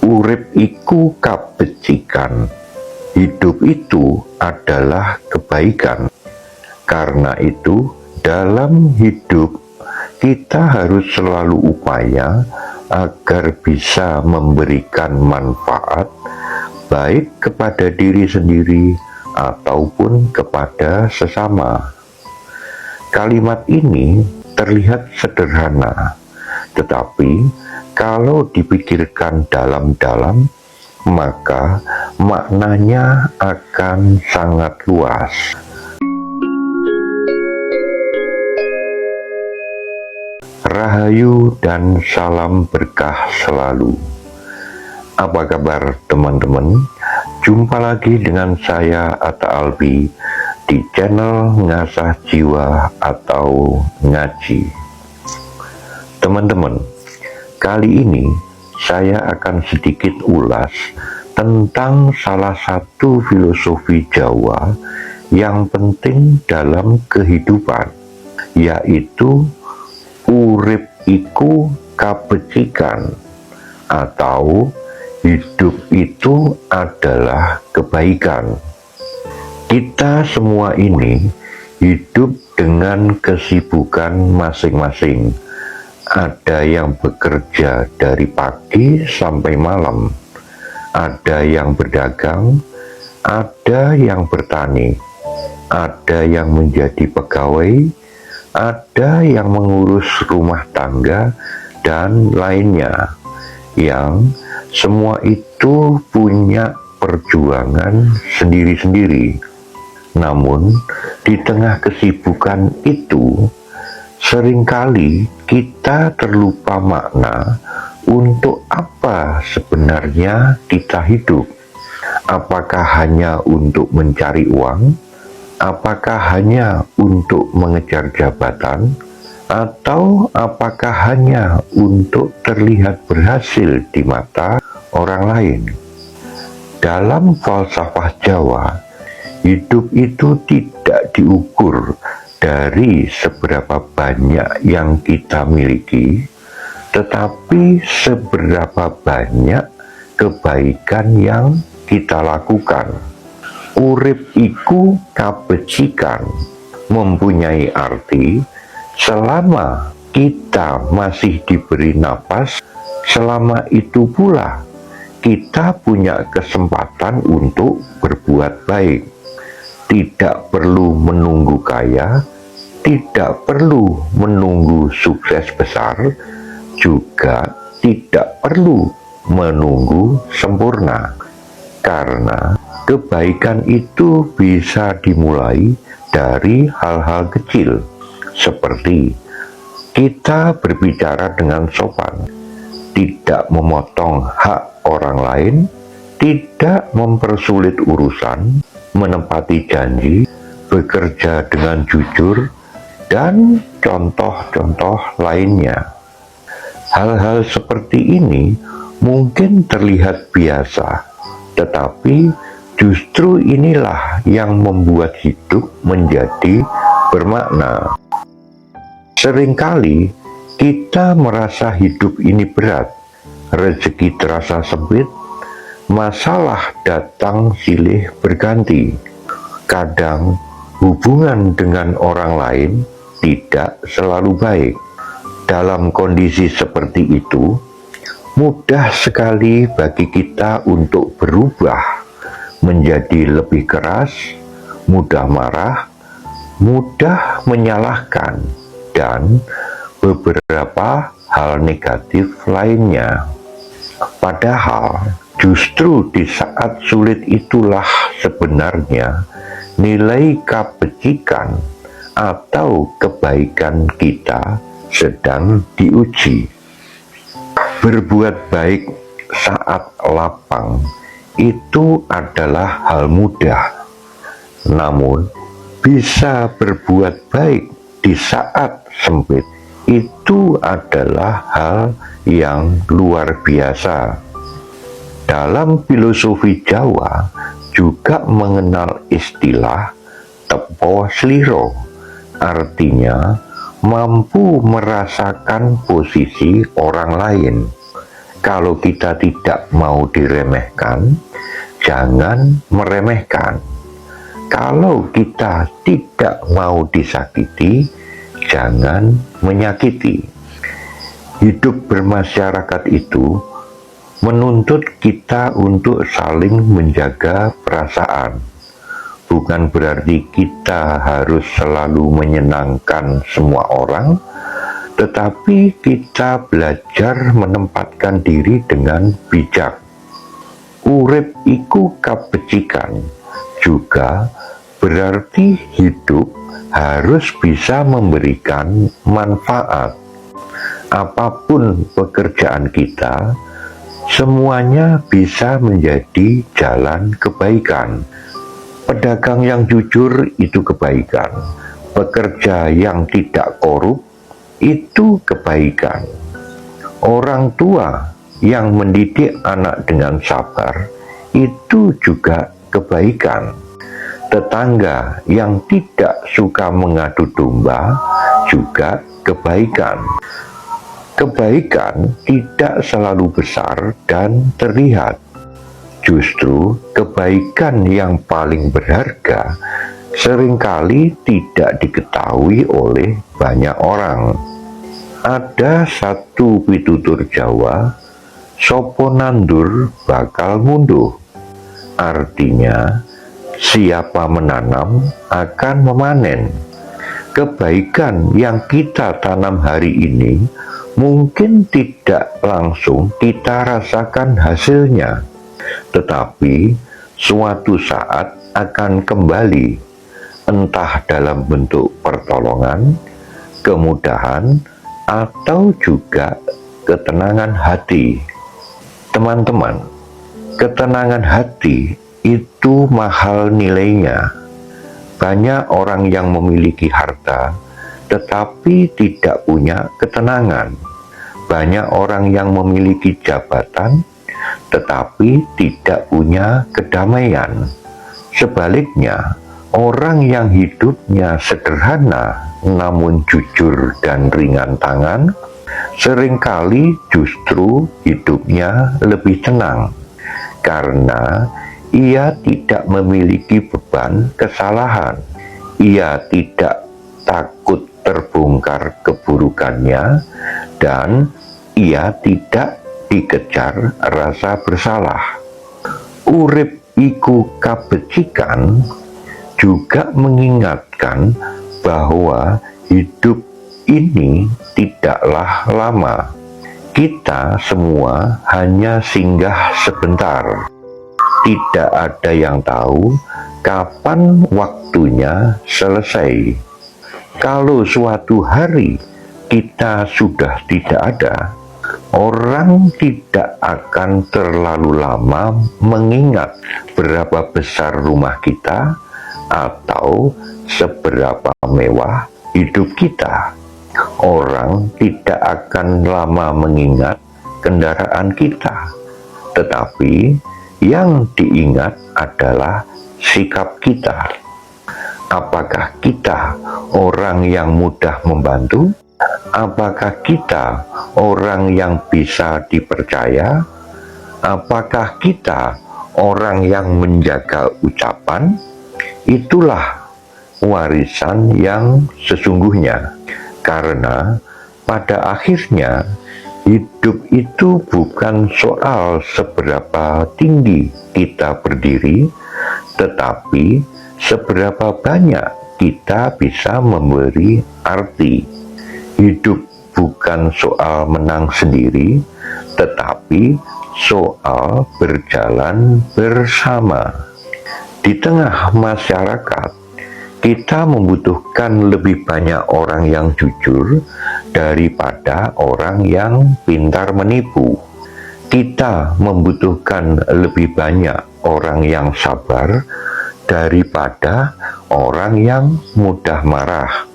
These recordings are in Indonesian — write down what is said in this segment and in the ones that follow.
Urip iku kabecikan. Hidup itu adalah kebaikan. Karena itu, dalam hidup kita harus selalu upaya agar bisa memberikan manfaat baik kepada diri sendiri ataupun kepada sesama. Kalimat ini terlihat sederhana, tetapi kalau dipikirkan dalam-dalam, maka maknanya akan sangat luas. Rahayu dan salam berkah selalu. Apa kabar teman-teman? Jumpa lagi dengan saya Atta Albi di channel Ngasah Jiwa atau Ngaji. Teman-teman, kali ini saya akan sedikit ulas tentang salah satu filosofi Jawa yang penting dalam kehidupan, yaitu urip iku kabecikan, atau hidup itu adalah kebaikan. Kita semua ini hidup dengan kesibukan masing-masing. Ada yang bekerja dari pagi sampai malam, ada yang berdagang, ada yang bertani, ada yang menjadi pegawai, ada yang mengurus rumah tangga, dan lainnya, yang semua itu punya perjuangan sendiri-sendiri. Namun, di tengah kesibukan itu, seringkali kita terlupa makna untuk apa sebenarnya kita hidup. Apakah hanya untuk mencari uang? Apakah hanya untuk mengejar jabatan? Atau apakah hanya untuk terlihat berhasil di mata orang lain? Dalam falsafah Jawa, hidup itu tidak diukur dari seberapa banyak yang kita miliki, tetapi seberapa banyak kebaikan yang kita lakukan. Urip iku kabecikan mempunyai arti selama kita masih diberi napas, selama itu pula kita punya kesempatan untuk berbuat baik. Tidak perlu menunggu kaya, tidak perlu menunggu sukses besar, juga tidak perlu menunggu sempurna. Karena kebaikan itu bisa dimulai dari hal-hal kecil, seperti kita berbicara dengan sopan, tidak memotong hak orang lain, tidak mempersulit urusan, menepati janji, bekerja dengan jujur, dan contoh-contoh lainnya. Hal-hal seperti ini mungkin terlihat biasa, tetapi justru inilah yang membuat hidup menjadi bermakna. Seringkali kita merasa hidup ini berat, rezeki terasa sempit, masalah datang silih berganti. Kadang hubungan dengan orang lain tidak selalu baik. Dalam kondisi seperti itu, mudah sekali bagi kita untuk berubah menjadi lebih keras, mudah marah, mudah menyalahkan, dan beberapa hal negatif lainnya. Padahal justru di saat sulit itulah sebenarnya nilai kabecikan atau kebaikan kita sedang diuji. Berbuat baik saat lapang itu adalah hal mudah. Namun, bisa berbuat baik di saat sempit itu adalah hal yang luar biasa. Dalam filosofi Jawa juga mengenal istilah tepo sliro, artinya mampu merasakan posisi orang lain. Kalau kita tidak mau diremehkan, jangan meremehkan. Kalau kita tidak mau disakiti, jangan menyakiti. Hidup bermasyarakat itu menuntut kita untuk saling menjaga perasaan. Bukan berarti kita harus selalu menyenangkan semua orang, tetapi kita belajar menempatkan diri dengan bijak. Urip iku kabecikan juga berarti hidup harus bisa memberikan manfaat. Apapun pekerjaan kita, semuanya bisa menjadi jalan kebaikan. Pedagang yang jujur itu kebaikan. Pekerja yang tidak korup itu kebaikan. Orang tua yang mendidik anak dengan sabar itu juga kebaikan. Tetangga yang tidak suka mengadu domba juga kebaikan. Kebaikan tidak selalu besar dan terlihat. Justru kebaikan yang paling berharga seringkali tidak diketahui oleh banyak orang. Ada satu pitutur Jawa, sopo nandur bakal ngunduh. Artinya, siapa menanam akan memanen. Kebaikan yang kita tanam hari ini mungkin tidak langsung kita rasakan hasilnya, tetapi suatu saat akan kembali, entah dalam bentuk pertolongan, kemudahan, atau juga ketenangan hati. Teman-teman, ketenangan hati itu mahal nilainya. Banyak orang yang memiliki harta, tetapi tidak punya ketenangan. Banyak orang yang memiliki jabatan, tetapi tidak punya kedamaian. Sebaliknya, orang yang hidupnya sederhana namun jujur dan ringan tangan, seringkali justru hidupnya lebih tenang, karena ia tidak memiliki beban kesalahan. Ia tidak takut terbongkar keburukannya, dan ia tidak dikejar rasa bersalah. Urip iku kabecikan juga mengingatkan bahwa hidup ini tidaklah lama. Kita semua hanya singgah sebentar. Tidak ada yang tahu kapan waktunya selesai. Kalau suatu hari kita sudah tidak ada, orang tidak akan terlalu lama mengingat berapa besar rumah kita atau seberapa mewah hidup kita. Orang tidak akan lama mengingat kendaraan kita, tetapi yang diingat adalah sikap kita. Apakah kita orang yang mudah membantu? Apakah kita orang yang bisa dipercaya? Apakah kita orang yang menjaga ucapan? Itulah warisan yang sesungguhnya. Karena pada akhirnya hidup itu bukan soal seberapa tinggi kita berdiri, tetapi seberapa banyak kita bisa memberi arti. Hidup bukan soal menang sendiri, tetapi soal berjalan bersama. Di tengah masyarakat, kita membutuhkan lebih banyak orang yang jujur daripada orang yang pintar menipu. Kita membutuhkan lebih banyak orang yang sabar daripada orang yang mudah marah.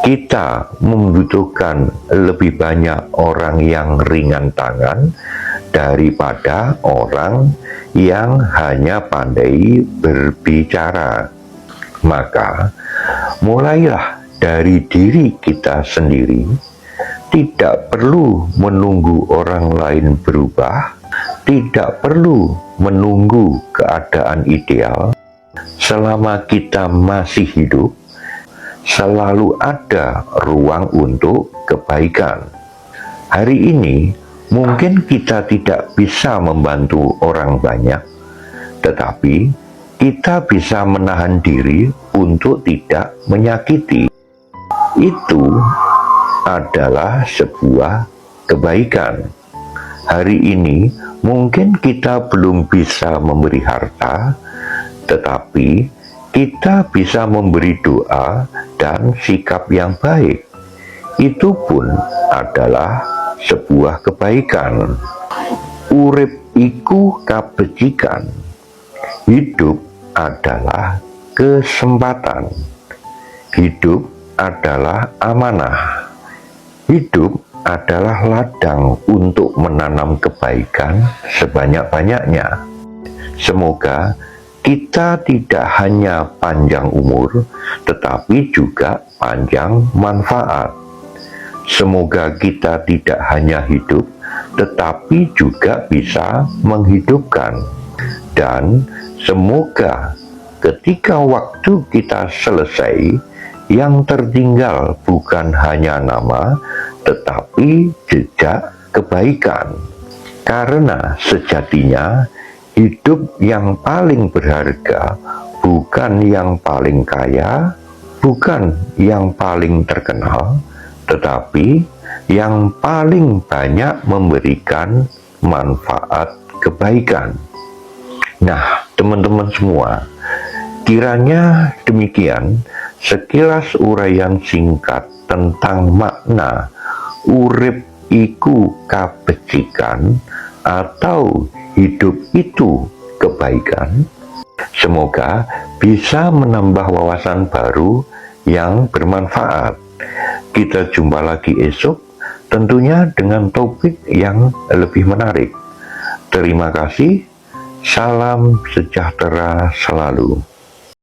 Kita membutuhkan lebih banyak orang yang ringan tangan daripada orang yang hanya pandai berbicara. Maka, mulailah dari diri kita sendiri. tidak perlu menunggu orang lain berubah, tidak perlu menunggu keadaan ideal. Selama kita masih hidup, selalu ada ruang untuk kebaikan. Hari ini, mungkin kita tidak bisa membantu orang banyak, tetapi kita bisa menahan diri untuk tidak menyakiti. Itu adalah sebuah kebaikan. Hari ini mungkin kita belum bisa memberi harta, tetapi kita bisa memberi doa dan sikap yang baik. Itu pun adalah sebuah kebaikan. Urip iku kabecikan. Hidup adalah kesempatan. Hidup adalah amanah. Hidup adalah ladang untuk menanam kebaikan sebanyak-banyaknya. Semoga kita tidak hanya panjang umur, tetapi juga panjang manfaat. Semoga kita tidak hanya hidup, tetapi juga bisa menghidupkan. Dan semoga ketika waktu kita selesai, yang tertinggal bukan hanya nama, tetapi jejak kebaikan. Karena sejatinya, hidup yang paling berharga bukan yang paling kaya, bukan yang paling terkenal, tetapi yang paling banyak memberikan manfaat kebaikan. Nah, teman-teman semua, kiranya demikian sekilas uraian singkat tentang makna urip iku kabecikan atau hidup itu kebaikan. Semoga bisa menambah wawasan baru yang bermanfaat. Kita jumpa lagi esok, tentunya dengan topik yang lebih menarik. Terima kasih, salam sejahtera selalu.